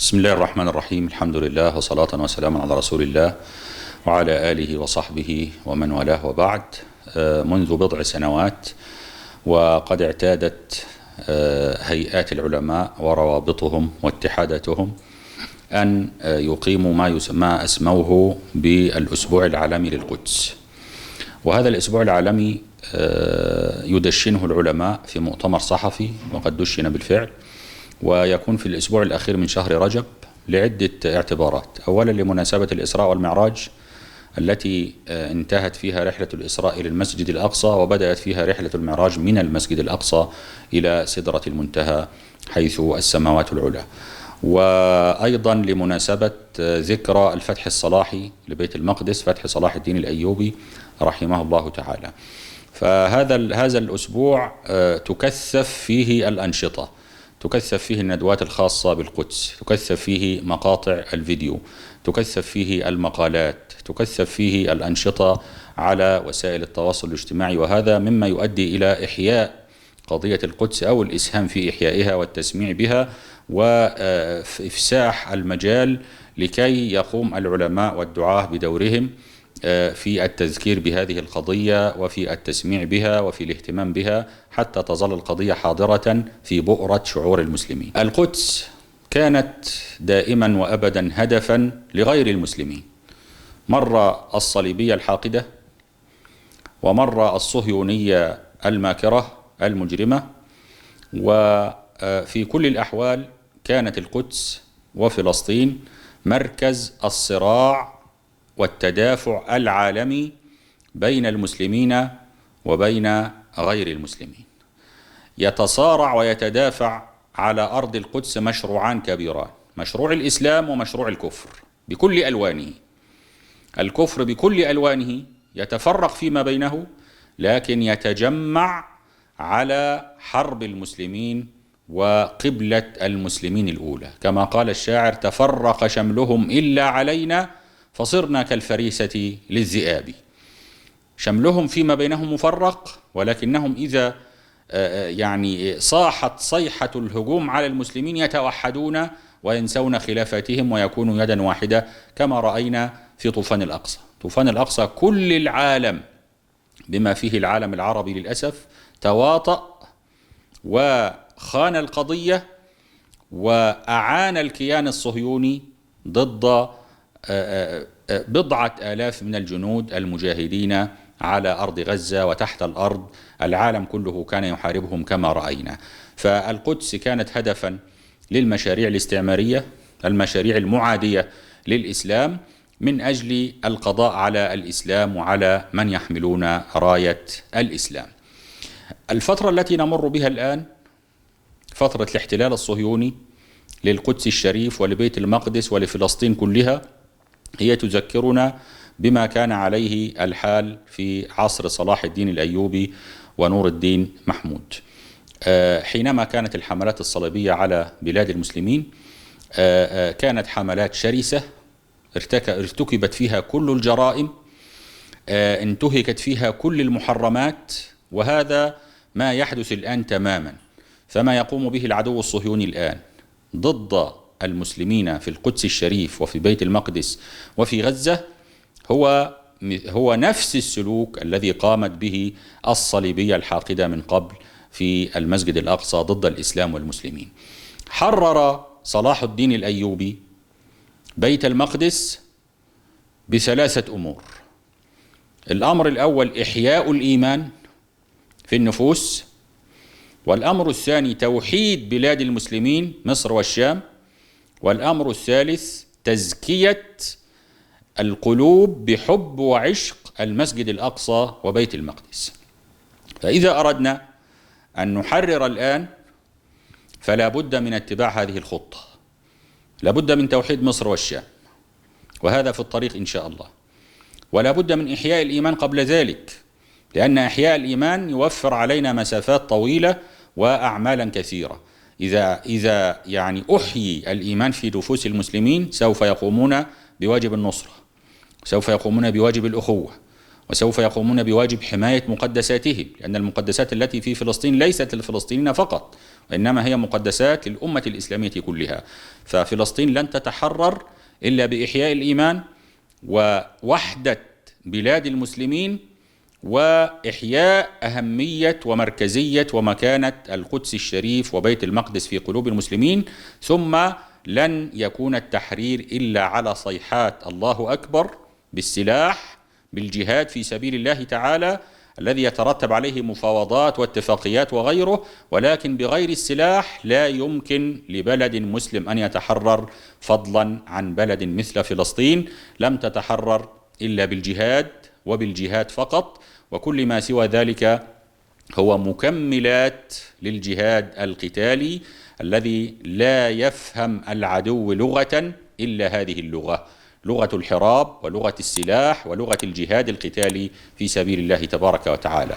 بسم الله الرحمن الرحيم. الحمد لله وصلاة وسلاما على رسول الله وعلى آله وصحبه ومن والاه، وبعد. منذ بضع سنوات وقد اعتادت هيئات العلماء وروابطهم واتحاداتهم أن يقيموا ما أسموه بالأسبوع العالمي للقدس. وهذا الأسبوع العالمي يدشنه العلماء في مؤتمر صحفي، وقد دشن بالفعل، ويكون في الأسبوع الأخير من شهر رجب لعدة اعتبارات. أولا لمناسبة الإسراء والمعراج التي انتهت فيها رحلة الإسراء إلى المسجد الأقصى، وبدأت فيها رحلة المعراج من المسجد الأقصى إلى سدرة المنتهى حيث السماوات العلى. وأيضا لمناسبة ذكرى الفتح الصلاحي لبيت المقدس، فتح صلاح الدين الأيوبي رحمه الله تعالى. فهذا الأسبوع تكثف فيه الأنشطة، تكثف فيه الندوات الخاصة بالقدس، تكثف فيه مقاطع الفيديو، تكثف فيه المقالات، تكثف فيه الأنشطة على وسائل التواصل الاجتماعي، وهذا مما يؤدي إلى إحياء قضية القدس أو الإسهام في إحيائها والتسميع بها وإفساح المجال لكي يقوم العلماء والدعاة بدورهم في التذكير بهذه القضية وفي التسميع بها وفي الاهتمام بها حتى تظل القضية حاضرة في بؤرة شعور المسلمين. القدس كانت دائما وأبدا هدفا لغير المسلمين، مرة الصليبية الحاقدة، ومرة الصهيونية الماكرة المجرمة، وفي كل الأحوال كانت القدس وفلسطين مركز الصراع والتدافع العالمي بين المسلمين وبين غير المسلمين. يتصارع ويتدافع على أرض القدس مشروعان كبيران: مشروع الإسلام ومشروع الكفر بكل ألوانه. الكفر بكل ألوانه يتفرق فيما بينه، لكن يتجمع على حرب المسلمين وقبلة المسلمين الأولى، كما قال الشاعر: تفرق شملهم إلا علينا فصرنا كالفريسة للذئاب. شملهم فيما بينهم مفرق، ولكنهم إذا صاحت صيحة الهجوم على المسلمين يتوحدون وينسون خلافاتهم ويكونوا يدا واحدة، كما رأينا في طوفان الأقصى. طوفان الأقصى كل العالم بما فيه العالم العربي للأسف تواطأ وخان القضية وأعان الكيان الصهيوني ضد بضعة آلاف من الجنود المجاهدين على أرض غزة وتحت الأرض. العالم كله كان يحاربهم كما رأينا. فالقدس كانت هدفا للمشاريع الاستعمارية، المشاريع المعادية للإسلام، من أجل القضاء على الإسلام وعلى من يحملون راية الإسلام. الفترة التي نمر بها الآن فترة الاحتلال الصهيوني للقدس الشريف ولبيت المقدس ولفلسطين كلها، هي تذكرنا بما كان عليه الحال في عصر صلاح الدين الأيوبي ونور الدين محمود، حينما كانت الحملات الصليبية على بلاد المسلمين. كانت حملات شرسة ارتكبت فيها كل الجرائم، انتهكت فيها كل المحرمات، وهذا ما يحدث الآن تماما. فما يقوم به العدو الصهيوني الآن ضد المسلمين في القدس الشريف وفي بيت المقدس وفي غزة هو نفس السلوك الذي قامت به الصليبية الحاقدة من قبل في المسجد الأقصى ضد الإسلام والمسلمين. حرر صلاح الدين الأيوبي بيت المقدس بثلاثة أمور: الأمر الأول إحياء الإيمان في النفوس، والأمر الثاني توحيد بلاد المسلمين مصر والشام، والأمر الثالث تزكية القلوب بحب وعشق المسجد الأقصى وبيت المقدس. فإذا أردنا أن نحرر الآن فلا بد من اتباع هذه الخطة، لا بد من توحيد مصر والشام، وهذا في الطريق إن شاء الله، ولا بد من إحياء الإيمان قبل ذلك، لأن إحياء الإيمان يوفر علينا مسافات طويلة وأعمالا كثيرة. إذا أحيي الإيمان في نفوس المسلمين سوف يقومون بواجب النصرة، سوف يقومون بواجب الأخوة، وسوف يقومون بواجب حماية مقدساتهم، لأن المقدسات التي في فلسطين ليست للفلسطينيين فقط، وإنما هي مقدسات للأمة الإسلامية كلها. ففلسطين لن تتحرر إلا بإحياء الإيمان ووحدة بلاد المسلمين وإحياء أهمية ومركزية ومكانة القدس الشريف وبيت المقدس في قلوب المسلمين. ثم لن يكون التحرير إلا على صيحات الله أكبر بالسلاح، بالجهاد في سبيل الله تعالى الذي يترتب عليه مفاوضات واتفاقيات وغيره، ولكن بغير السلاح لا يمكن لبلد مسلم أن يتحرر، فضلا عن بلد مثل فلسطين لم تتحرر إلا بالجهاد وبالجهاد فقط، وكل ما سوى ذلك هو مكملات للجهاد القتالي الذي لا يفهم العدو لغة إلا هذه اللغة، لغة الحراب ولغة السلاح ولغة الجهاد القتالي في سبيل الله تبارك وتعالى.